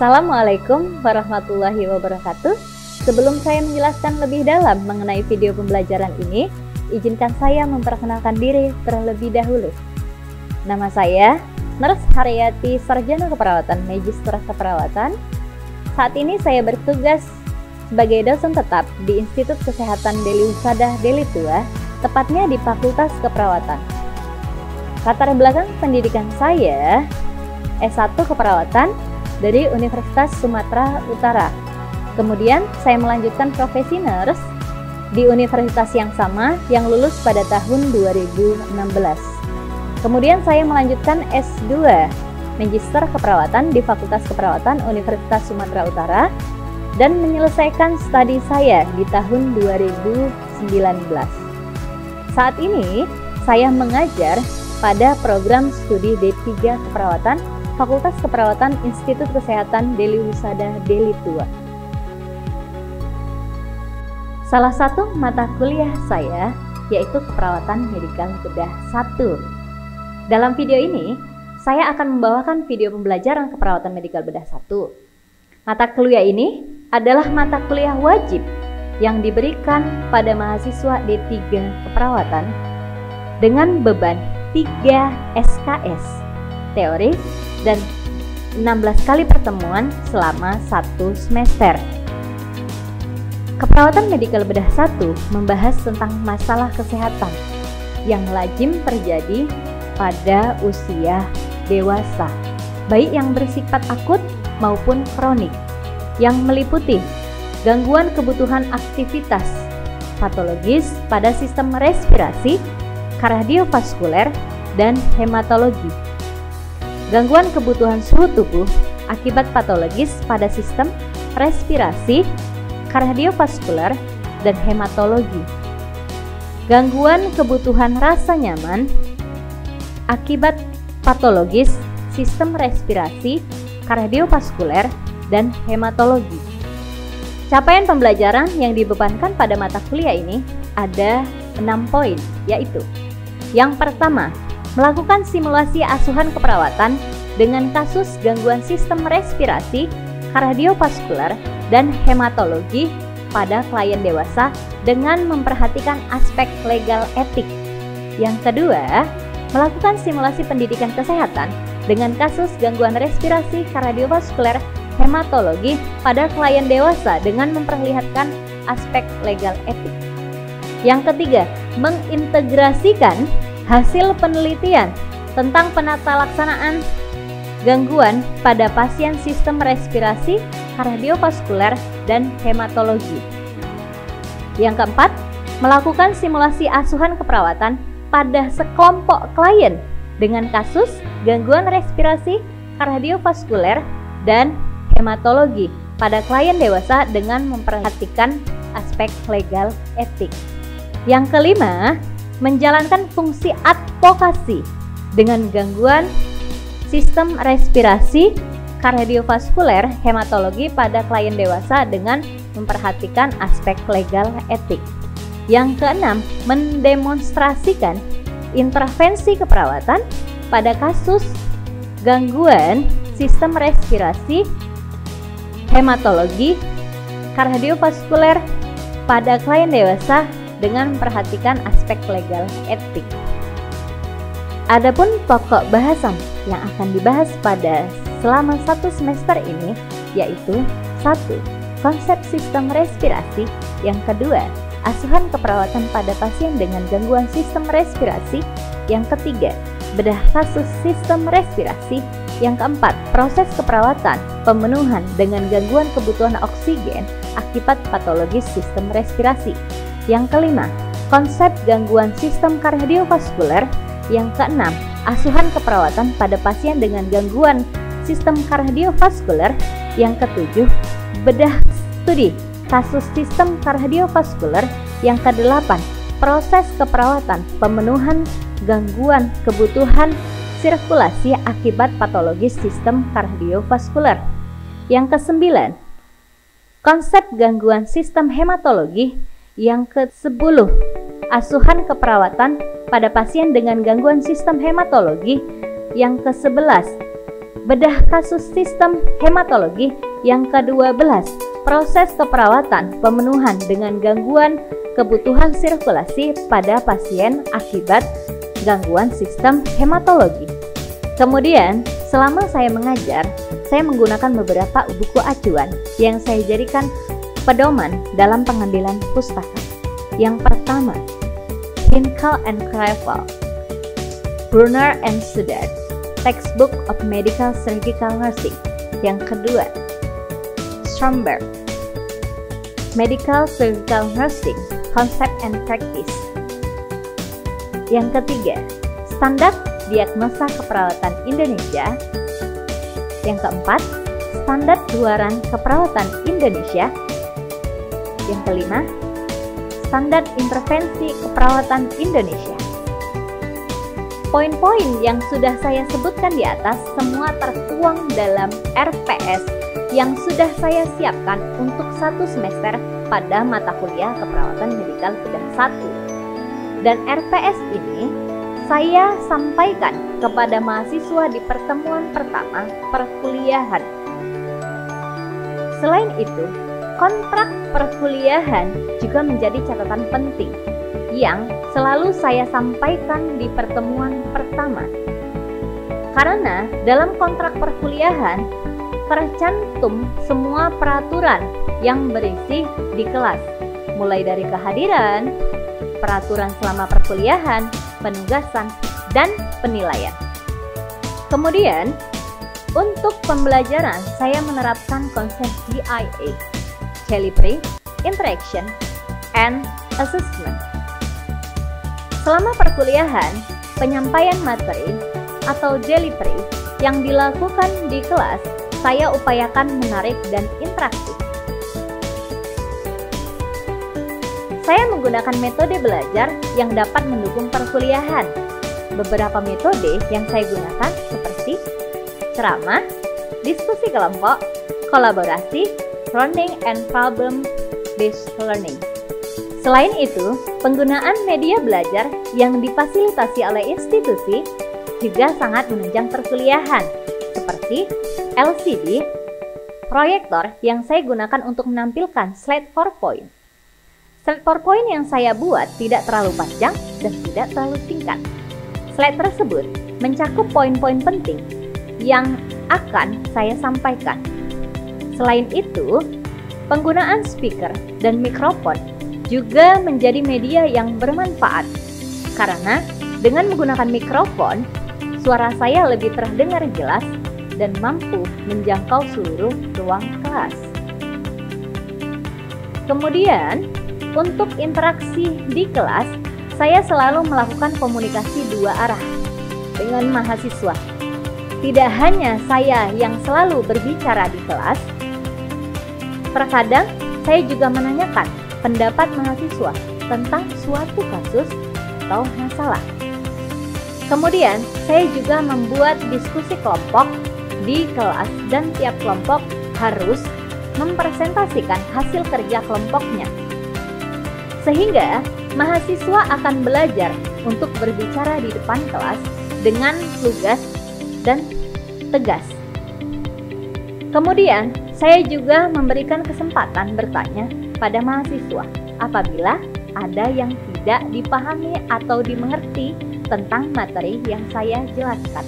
Assalamualaikum warahmatullahi wabarakatuh. Sebelum saya menjelaskan lebih dalam mengenai video pembelajaran ini, izinkan saya memperkenalkan diri terlebih dahulu. Nama saya Nurse Haryati, Sarjana Keperawatan, Magister Keperawatan. Saat ini saya bertugas sebagai dosen tetap di Institut Kesehatan Deli Husadah Deli Tua, tepatnya di Fakultas Keperawatan. Latar belakang pendidikan saya S1 Keperawatan dari Universitas Sumatera Utara. Kemudian saya melanjutkan profesi nurse di universitas yang sama yang lulus pada tahun 2016. Kemudian saya melanjutkan S2 Magister Keperawatan di Fakultas Keperawatan Universitas Sumatera Utara dan menyelesaikan studi saya di tahun 2019. Saat ini saya mengajar pada program studi D3 Keperawatan Fakultas Keperawatan Institut Kesehatan Deli Husadah Deli Tua. Salah satu mata kuliah saya yaitu Keperawatan Medikal Bedah 1. Dalam video ini, saya akan membawakan video pembelajaran Keperawatan Medikal Bedah 1. Mata kuliah ini adalah mata kuliah wajib yang diberikan pada mahasiswa D3 Keperawatan dengan beban 3 SKS, teori, dan 16 kali pertemuan selama 1 semester. Keperawatan Medikal Bedah 1 membahas tentang masalah kesehatan yang lazim terjadi pada usia dewasa, baik yang bersifat akut maupun kronik, yang meliputi gangguan kebutuhan aktivitas patologis pada sistem respirasi, kardiovaskuler, dan hematologi. Gangguan kebutuhan suhu tubuh akibat patologis pada sistem respirasi, kardiovaskuler, dan hematologi. Gangguan kebutuhan rasa nyaman akibat patologis sistem respirasi, kardiovaskuler, dan hematologi. Capaian pembelajaran yang dibebankan pada mata kuliah ini ada 6 poin, yaitu: yang pertama, melakukan simulasi asuhan keperawatan dengan kasus gangguan sistem respirasi, kardiovaskuler, dan hematologi pada klien dewasa dengan memperhatikan aspek legal etik. Yang kedua, melakukan simulasi pendidikan kesehatan dengan kasus gangguan respirasi, kardiovaskuler, hematologi pada klien dewasa dengan memperlihatkan aspek legal etik. Yang ketiga, mengintegrasikan hasil penelitian tentang penata laksanaan gangguan pada pasien sistem respirasi, kardiovaskuler, dan hematologi. Yang keempat, melakukan simulasi asuhan keperawatan pada sekelompok klien dengan kasus gangguan respirasi, kardiovaskuler, dan hematologi pada klien dewasa dengan memperhatikan aspek legal etik. Yang kelima, menjalankan fungsi advokasi dengan gangguan sistem respirasi, kardiovaskuler, hematologi pada klien dewasa dengan memperhatikan aspek legal etik. Yang keenam, mendemonstrasikan intervensi keperawatan pada kasus gangguan sistem respirasi, hematologi, kardiovaskuler pada klien dewasa dengan memperhatikan aspek legal etik. Adapun pokok bahasan yang akan dibahas pada selama 1 semester ini yaitu: 1. Konsep sistem respirasi. Yang kedua, asuhan keperawatan pada pasien dengan gangguan sistem respirasi. Yang ketiga, bedah kasus sistem respirasi. Yang keempat, proses keperawatan pemenuhan dengan gangguan kebutuhan oksigen akibat patologis sistem respirasi. Yang kelima, konsep gangguan sistem kardiovaskuler. Yang keenam, asuhan keperawatan pada pasien dengan gangguan sistem kardiovaskuler. Yang ketujuh, bedah studi kasus sistem kardiovaskuler. Yang kedelapan, proses keperawatan pemenuhan gangguan kebutuhan sirkulasi akibat patologis sistem kardiovaskuler. Yang kesembilan, konsep gangguan sistem hematologi. Yang ke-10, asuhan keperawatan pada pasien dengan gangguan sistem hematologi. Yang ke-11, bedah kasus sistem hematologi yang ke-12, proses keperawatan pemenuhan dengan gangguan kebutuhan sirkulasi pada pasien akibat gangguan sistem hematologi. Kemudian, selama saya mengajar, saya menggunakan beberapa buku acuan yang saya jadikan pedoman dalam pengambilan pustaka. Yang pertama, Hinkle and Kraefel, Brunner and Sudan, Textbook of Medical Surgical Nursing. Yang kedua, Stromberg, Medical Surgical Nursing, Concept and Practice. Yang ketiga, Standar Diagnosa Keperawatan Indonesia. Yang keempat, Standar Luaran Keperawatan Indonesia. Yang kelima, Standar Intervensi Keperawatan Indonesia. Poin-poin yang sudah saya sebutkan di atas semua tertuang dalam RPS yang sudah saya siapkan untuk 1 semester pada mata kuliah Keperawatan Medikal Bedah 1. Dan RPS ini saya sampaikan kepada mahasiswa di pertemuan pertama perkuliahan. Selain itu, kontrak perkuliahan juga menjadi catatan penting yang selalu saya sampaikan di pertemuan pertama. Karena dalam kontrak perkuliahan tercantum semua peraturan yang berisi di kelas, mulai dari kehadiran, peraturan selama perkuliahan, penugasan, dan penilaian. Kemudian, untuk pembelajaran saya menerapkan konsep DIA, Delivery, Interaction, and Assessment. Selama perkuliahan, penyampaian materi atau delivery yang dilakukan di kelas saya upayakan menarik dan interaktif. Saya menggunakan metode belajar yang dapat mendukung perkuliahan. Beberapa metode yang saya gunakan seperti ceramah, diskusi kelompok, kolaborasi, learning and problem-based learning. Selain itu, penggunaan media belajar yang difasilitasi oleh institusi juga sangat menunjang perkuliahan, seperti LCD, proyektor yang saya gunakan untuk menampilkan slide PowerPoint. Slide PowerPoint yang saya buat tidak terlalu panjang dan tidak terlalu singkat. Slide tersebut mencakup poin-poin penting yang akan saya sampaikan. Selain itu, penggunaan speaker dan mikrofon juga menjadi media yang bermanfaat. Karena dengan menggunakan mikrofon, suara saya lebih terdengar jelas dan mampu menjangkau seluruh ruang kelas. Kemudian, untuk interaksi di kelas, saya selalu melakukan komunikasi 2 arah dengan mahasiswa. Tidak hanya saya yang selalu berbicara di kelas, terkadang saya juga menanyakan pendapat mahasiswa tentang suatu kasus atau masalah. Kemudian, saya juga membuat diskusi kelompok di kelas dan tiap kelompok harus mempresentasikan hasil kerja kelompoknya. Sehingga, mahasiswa akan belajar untuk berbicara di depan kelas dengan lugas dan tegas. Kemudian, saya juga memberikan kesempatan bertanya pada mahasiswa apabila ada yang tidak dipahami atau dimengerti tentang materi yang saya jelaskan.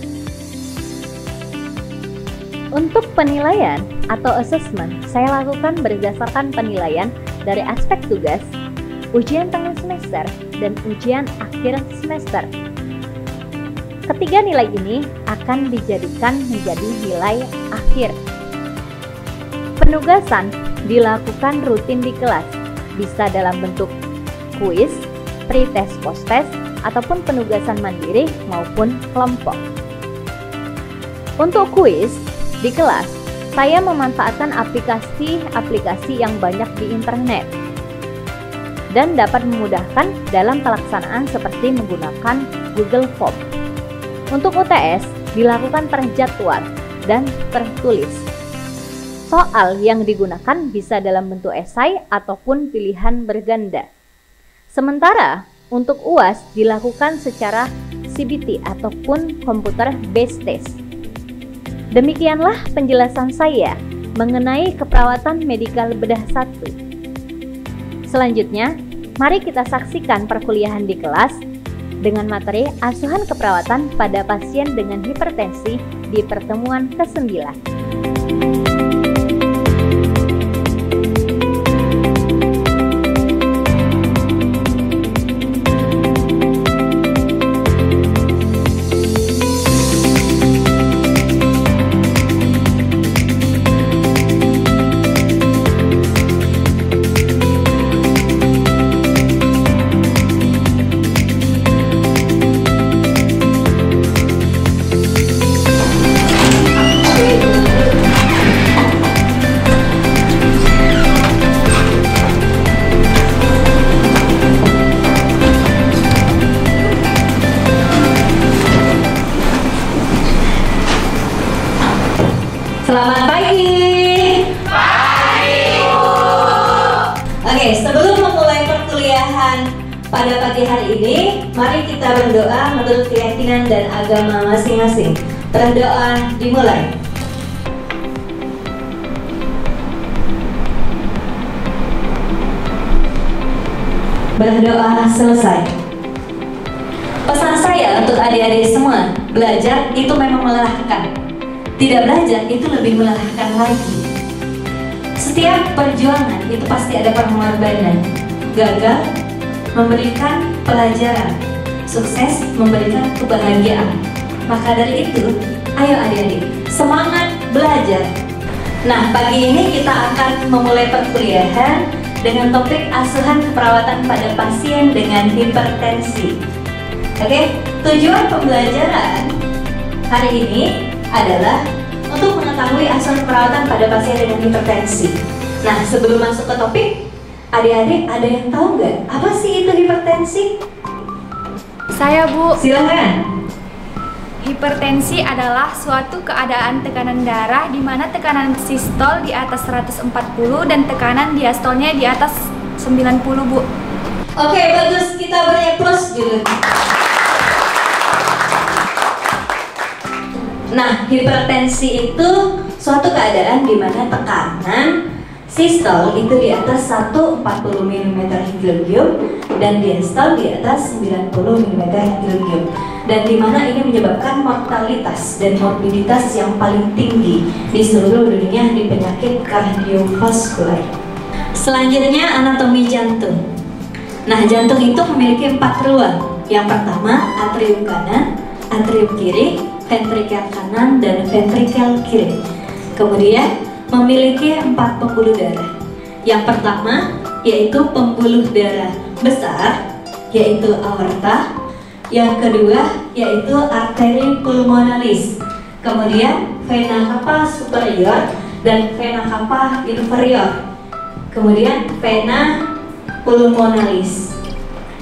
Untuk penilaian atau assessment, saya lakukan berdasarkan penilaian dari aspek tugas, ujian tengah semester, dan ujian akhir semester. Ketiga nilai ini akan dijadikan menjadi nilai akhir. Penugasan dilakukan rutin di kelas, bisa dalam bentuk kuis, pre-test, post-test, ataupun penugasan mandiri maupun kelompok. Untuk kuis di kelas, saya memanfaatkan aplikasi-aplikasi yang banyak di internet dan dapat memudahkan dalam pelaksanaan seperti menggunakan Google Form. Untuk UTS dilakukan terjadwal dan tertulis. Soal yang digunakan bisa dalam bentuk esai ataupun pilihan berganda. Sementara untuk UAS dilakukan secara CBT ataupun Computer Based Test. Demikianlah penjelasan saya mengenai keperawatan medikal bedah 1. Selanjutnya, mari kita saksikan perkuliahan di kelas dengan materi asuhan keperawatan pada pasien dengan hipertensi di pertemuan ke-9. Selamat pagi. Pagi, Bu. Oke, sebelum memulai perkuliahan pada pagi hari ini, mari kita berdoa menurut keyakinan dan agama masing-masing. Berdoa dimulai. Berdoa selesai. Pesan saya untuk adik-adik semua, belajar itu memang melelahkan. Tidak belajar itu lebih melelahkan lagi. Setiap perjuangan itu pasti ada pengorbanan. Gagal memberikan pelajaran, sukses memberikan kebahagiaan. Maka dari itu, ayo adik-adik, semangat belajar. Nah, pagi ini kita akan memulai perkuliahan dengan topik asuhan keperawatan pada pasien dengan hipertensi. Oke, tujuan pembelajaran hari ini adalah untuk mengetahui asuhan perawatan pada pasien dengan hipertensi. Nah, sebelum masuk ke topik, adik-adik ada yang tahu nggak apa sih itu hipertensi? Saya, Bu. Silakan. Hipertensi adalah suatu keadaan tekanan darah di mana tekanan sistol di atas 140 dan tekanan diastolnya di atas 90, Bu. Oke, bagus, kita beri plus dulu. Nah, hipertensi itu suatu keadaan di mana tekanan sistol itu di atas 140 mm Hg dan diastol di atas 90 mm Hg, dan di mana ini menyebabkan mortalitas dan morbiditas yang paling tinggi di seluruh dunia di penyakit kardiovaskular. Selanjutnya anatomi jantung. Nah, jantung itu memiliki 4 ruang. Yang pertama atrium kanan, atrium kiri, ventrikel kanan, dan ventrikel kiri. Kemudian memiliki 4 pembuluh darah. Yang pertama yaitu pembuluh darah besar, yaitu aorta. Yang kedua yaitu arteri pulmonalis. Kemudian vena cava superior dan vena cava inferior. Kemudian vena pulmonalis.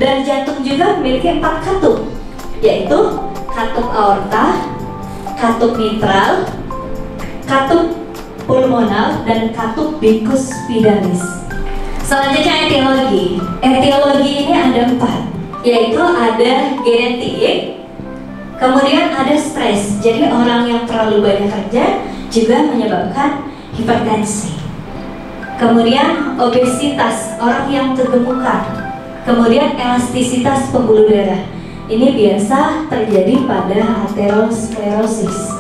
Dan jantung juga memiliki 4 katup, yaitu katup aorta, katup mitral, katup pulmonal, dan katup bikuspidalismus. Selanjutnya etiologi. Etiologi ini ada 4, yaitu ada genetik, kemudian ada stres. Jadi orang yang terlalu banyak kerja juga menyebabkan hipertensi. Kemudian obesitas, orang yang kegemukan. Kemudian elastisitas pembuluh darah. Ini biasa terjadi pada aterosklerosis.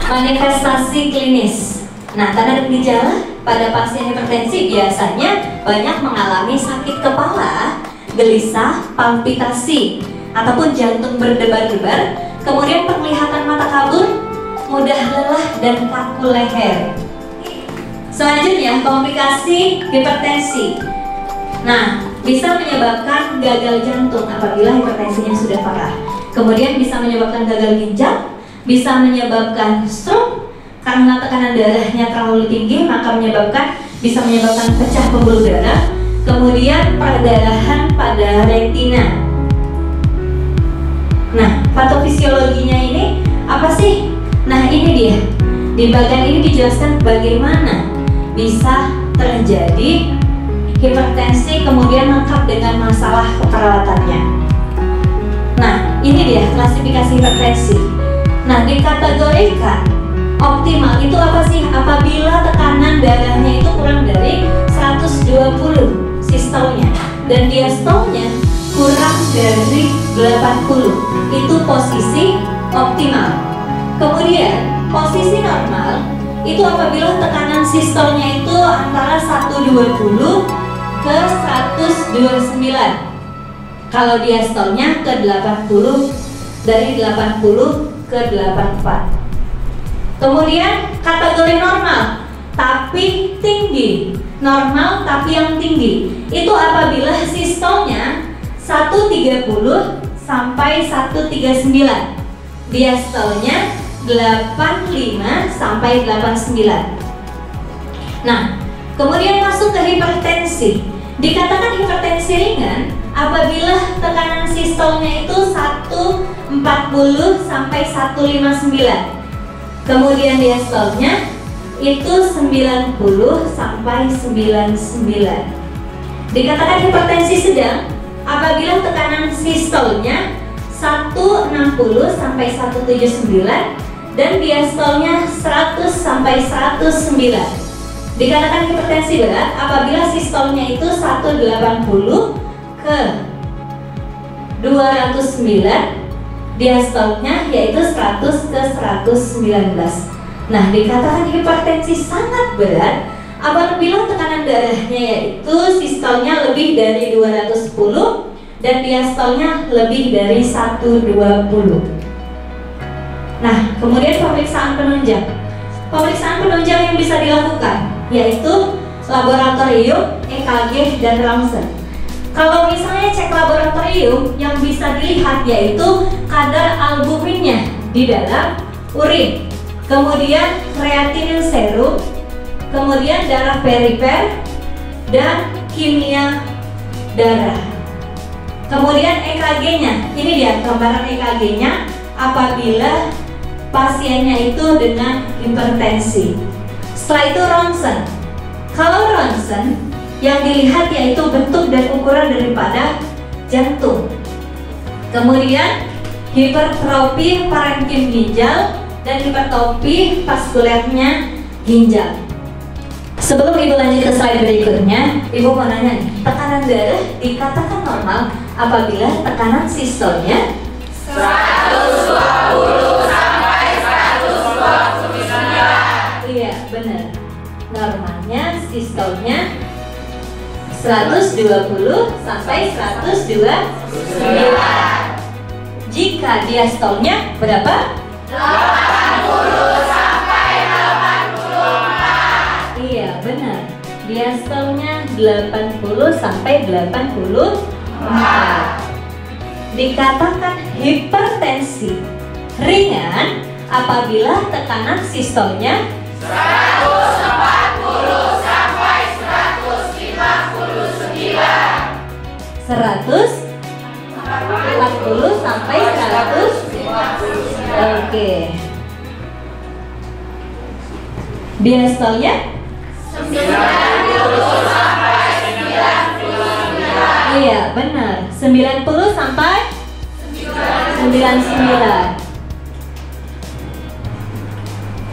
Manifestasi klinis. Nah, tanda dan gejala pada pasien hipertensi biasanya banyak mengalami sakit kepala, gelisah, palpitasi, ataupun jantung berdebar-debar, kemudian penglihatan mata kabur, mudah lelah, dan kaku leher. Selanjutnya, komplikasi hipertensi. Nah, bisa menyebabkan gagal jantung apabila hipertensinya sudah parah. Kemudian bisa menyebabkan gagal ginjal, bisa menyebabkan stroke karena tekanan darahnya terlalu tinggi, maka bisa menyebabkan pecah pembuluh darah. Kemudian perdarahan pada retina. Nah, patofisiologinya ini apa sih? Nah, ini dia. Di bagian ini dijelaskan bagaimana bisa terjadi hipertensi kemudian lengkap dengan masalah keperawatannya. Nah, ini dia klasifikasi hipertensi. Nah, dikategorikan Optimal itu apa sih? Apabila tekanan darahnya itu kurang dari 120 sistolnya dan diastolnya kurang dari 80. Itu posisi optimal. Kemudian posisi normal itu apabila tekanan sistolnya itu antara 120 ke 129. Kalau diastolnya ke 80, dari 80 ke 84. Kemudian kategori normal tapi tinggi. Normal tapi yang tinggi itu apabila sistolnya 130 sampai 139, diastolnya 85 sampai 89. Nah, kemudian masuk ke hipertensi. Dikatakan hipertensi ringan apabila tekanan sistolnya itu 140 sampai 159. Kemudian diastolnya itu 90 sampai 99. Dikatakan hipertensi sedang apabila tekanan sistolnya 160 sampai 179 dan diastolnya 100 sampai 109. Dikatakan hipertensi berat apabila sistolnya itu 180 ke 209, diastolnya yaitu 100 ke 119. Nah, dikatakan hipertensi sangat berat apabila tekanan darahnya yaitu sistolnya lebih dari 210 dan diastolnya lebih dari 120. Nah, kemudian pemeriksaan penunjang. Pemeriksaan penunjang yang bisa dilakukan yaitu laboratorium, EKG, dan Ronsen. Kalau misalnya cek laboratorium, yang bisa dilihat yaitu kadar albuminnya di dalam urin, kemudian kreatinin serum, kemudian darah perifer, dan kimia darah. Kemudian EKG-nya, ini dia gambaran EKG-nya apabila pasiennya itu dengan hipertensi. Setelah itu ronsen. Kalau ronsen, yang dilihat yaitu bentuk dan ukuran daripada jantung. Kemudian hipertrofi parenkim ginjal dan hipertrofi vaskulernya ginjal. Sebelum Ibu lanjut ke slide berikutnya, Ibu mau nanya nih, tekanan darah dikatakan normal apabila tekanan sistolnya 120 sampai 129. Iya, benar. Normalnya sistolnya 120 sampai 129. Jika diastolnya berapa? 80 sampai 84. Iya, benar. Diastolnya 80 sampai 84. Dikatakan hipertensi ringan apabila tekanan sistolnya 140 sampai 159. 140 sampai 100. Oke. Diastolnya 90 sampai 99. iya, benar. 90 sampai 99.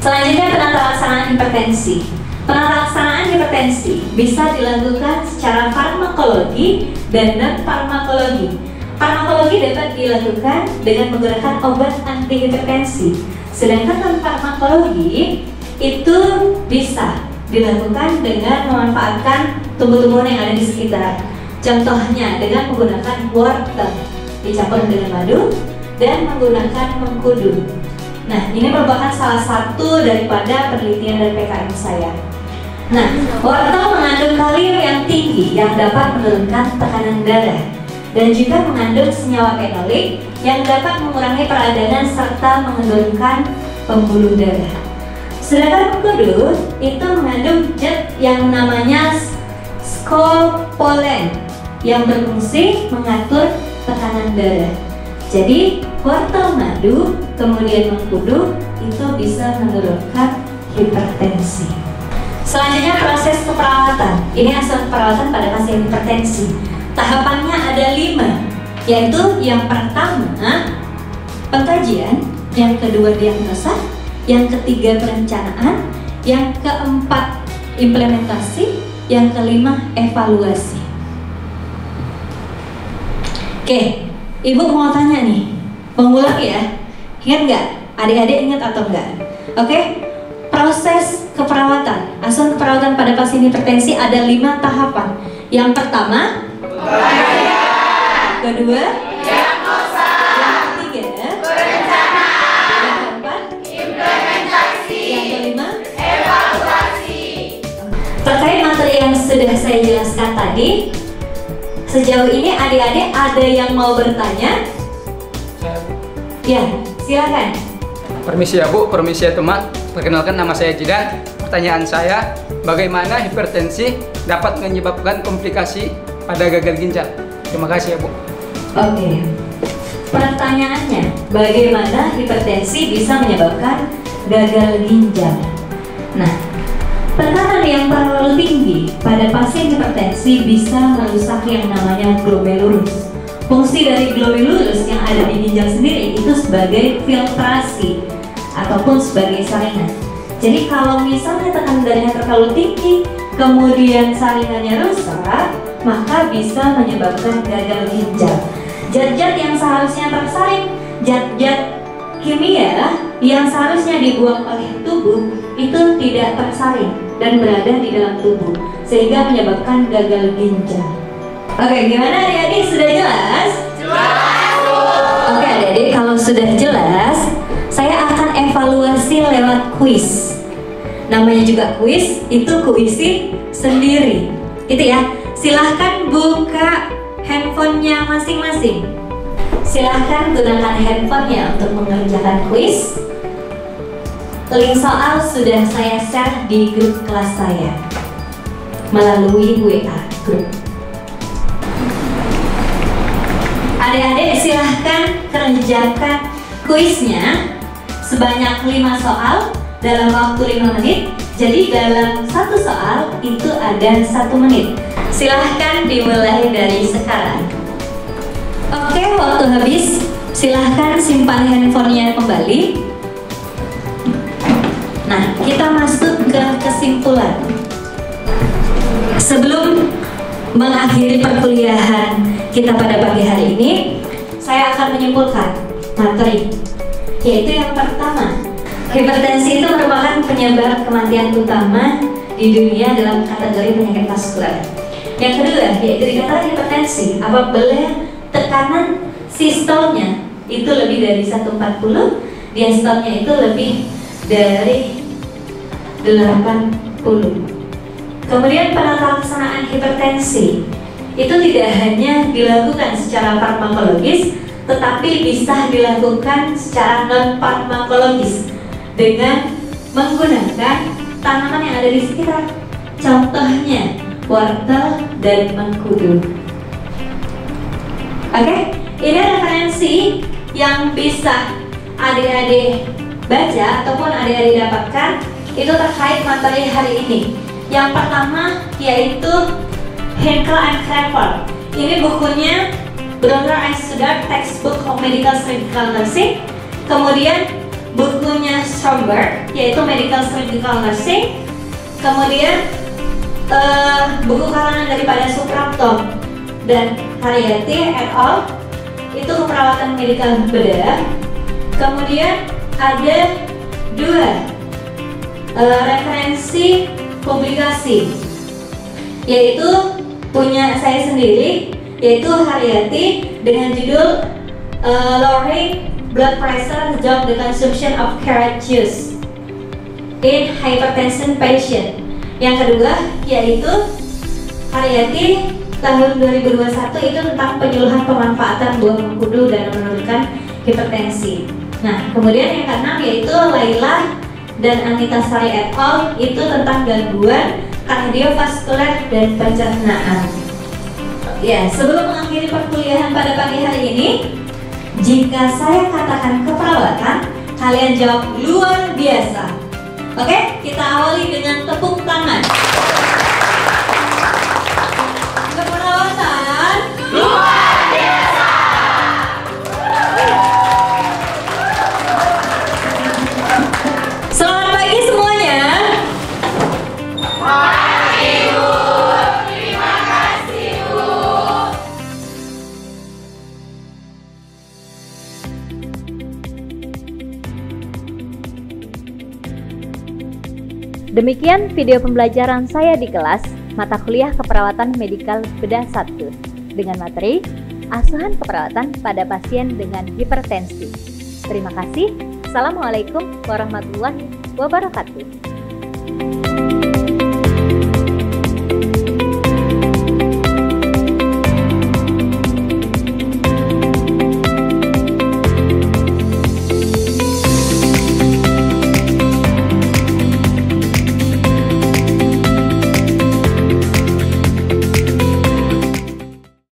Selanjutnya penata laksanaan hipertensi. Penata laksanaan hipertensi bisa dilakukan secara farmakologi dan non-farmakologi. Farmakologi dapat dilakukan dengan menggunakan obat antihipertensi. Sedangkan non-farmakologi itu bisa dilakukan dengan memanfaatkan tumbuh-tumbuhan yang ada di sekitar. Contohnya dengan menggunakan wortel dicampur dengan madu dan menggunakan mengkudu. Nah, ini merupakan salah satu daripada penelitian dari PKM saya. Nah, wortel mengandung kalium yang tinggi yang dapat menurunkan tekanan darah dan juga mengandung senyawa fenolik yang dapat mengurangi peradangan serta menurunkan pembuluh darah. Sedangkan mengkudu itu mengandung zat yang namanya scopolen yang berfungsi mengatur tekanan darah. Jadi wortel madu kemudian mengkudu itu bisa menurunkan hipertensi. Selanjutnya proses keperawatan. Ini asal perawatan pada pasien hipertensi. Tahapannya ada 5, yaitu yang pertama pengkajian, yang kedua diagnosa, yang ketiga perencanaan, yang keempat implementasi, yang kelima evaluasi. Oke, Ibu mau tanya nih, mengulang ya. Ingat nggak? Adik-adik ingat atau enggak? Oke, proses keperawatan, asuhan keperawatan pada pasien hipertensi ada 5 tahapan. Yang pertama, kedua, Diagnosa. yang ketiga, Perencanaan. yang keempat, Implementasi. yang kelima. Evaluasi. Terkait materi yang sudah saya jelaskan tadi, sejauh ini adik-adik ada yang mau bertanya? Ya, silakan. Permisi ya Bu, permisi ya teman. Perkenalkan, nama saya Jidan. Pertanyaan saya, bagaimana hipertensi dapat menyebabkan komplikasi pada gagal ginjal? Terima kasih ya Bu. Oke. Pertanyaannya, bagaimana hipertensi bisa menyebabkan gagal ginjal? Nah, tekanan yang terlalu tinggi pada pasien hipertensi bisa merusak yang namanya glomerulus. Fungsi dari glomerulus yang ada di ginjal sendiri itu sebagai filtrasi ataupun sebagai saringan. Jadi kalau misalnya tekanan darahnya terlalu tinggi, kemudian saringannya rusak, maka bisa menyebabkan gagal ginjal. Zat-zat yang seharusnya tersaring, zat-zat kimia yang seharusnya dibuang oleh tubuh itu tidak tersaring dan berada di dalam tubuh, sehingga menyebabkan gagal ginjal. Oke, gimana adik-adik, sudah jelas? Jelas, Bu. Oke adik-adik, kalau sudah jelas, saya akan evaluasi lewat kuis. Namanya juga kuis, itu kuisi sendiri. Itu ya, silahkan buka handphonenya masing-masing. Silahkan gunakan handphonenya untuk mengerjakan kuis. Link soal sudah saya share di grup kelas saya melalui WA grup. Adik-adik silahkan kerjakan kuisnya sebanyak 5 soal dalam waktu 5 menit. Jadi dalam satu soal itu ada 1 menit. Silahkan dimulai dari sekarang. Oke, waktu habis. Silahkan simpan handphonenya kembali. Nah, kita masuk ke kesimpulan. Sebelum mengakhiri perkuliahan kita pada pagi hari ini, saya akan menyimpulkan materi, yaitu yang pertama, hipertensi itu merupakan penyebab kematian utama di dunia dalam kategori penyakit vaskular. Yang kedua, yaitu dikatakan hipertensi apabila tekanan sistolnya itu lebih dari 140, diastolnya itu lebih dari 80. Kemudian penata laksanaan hipertensi itu tidak hanya dilakukan secara farmakologis, tetapi bisa dilakukan secara non farmakologis dengan menggunakan tanaman yang ada di sekitar. Contohnya wortel dan mengkudu. Oke, ini referensi yang bisa adik-adik baca ataupun adik-adik dapatkan itu terkait materi hari ini. Yang pertama yaitu Henkel and Craver. Ini bukunya Brunner and Sudar, Textbook of Medical Surgical Nursing. Kemudian bukunya Stromberg, yaitu Medical Surgical Nursing. Kemudian buku karangan daripada Suprapto dan Haryati et al. Itu keperawatan medikal bedah. Kemudian ada 2 referensi publikasi, yaitu punya saya sendiri, yaitu Haryati dengan judul Lowering Blood Pressure Drop the Consumption of Carrot Juice in Hypertension Patient. Yang kedua yaitu Haryati tahun 2021 itu tentang penyuluhan pemanfaatan buah mengkudu dan menurunkan hipertensi. Nah, kemudian yang keenam yaitu Laila dan Anita Sari et al. Itu tentang gangguan kardiovaskuler dan pencernaan. Ya, sebelum mengakhiri perkuliahan pada pagi hari ini, jika saya katakan keperawatan, kalian jawab luar biasa. Oke, kita awali dengan tepuk tangan. Keperawatan Luar biasa. Demikian video pembelajaran saya di kelas mata kuliah keperawatan medikal bedah 1 dengan materi asuhan keperawatan pada pasien dengan hipertensi. Terima kasih. Assalamualaikum warahmatullahi wabarakatuh.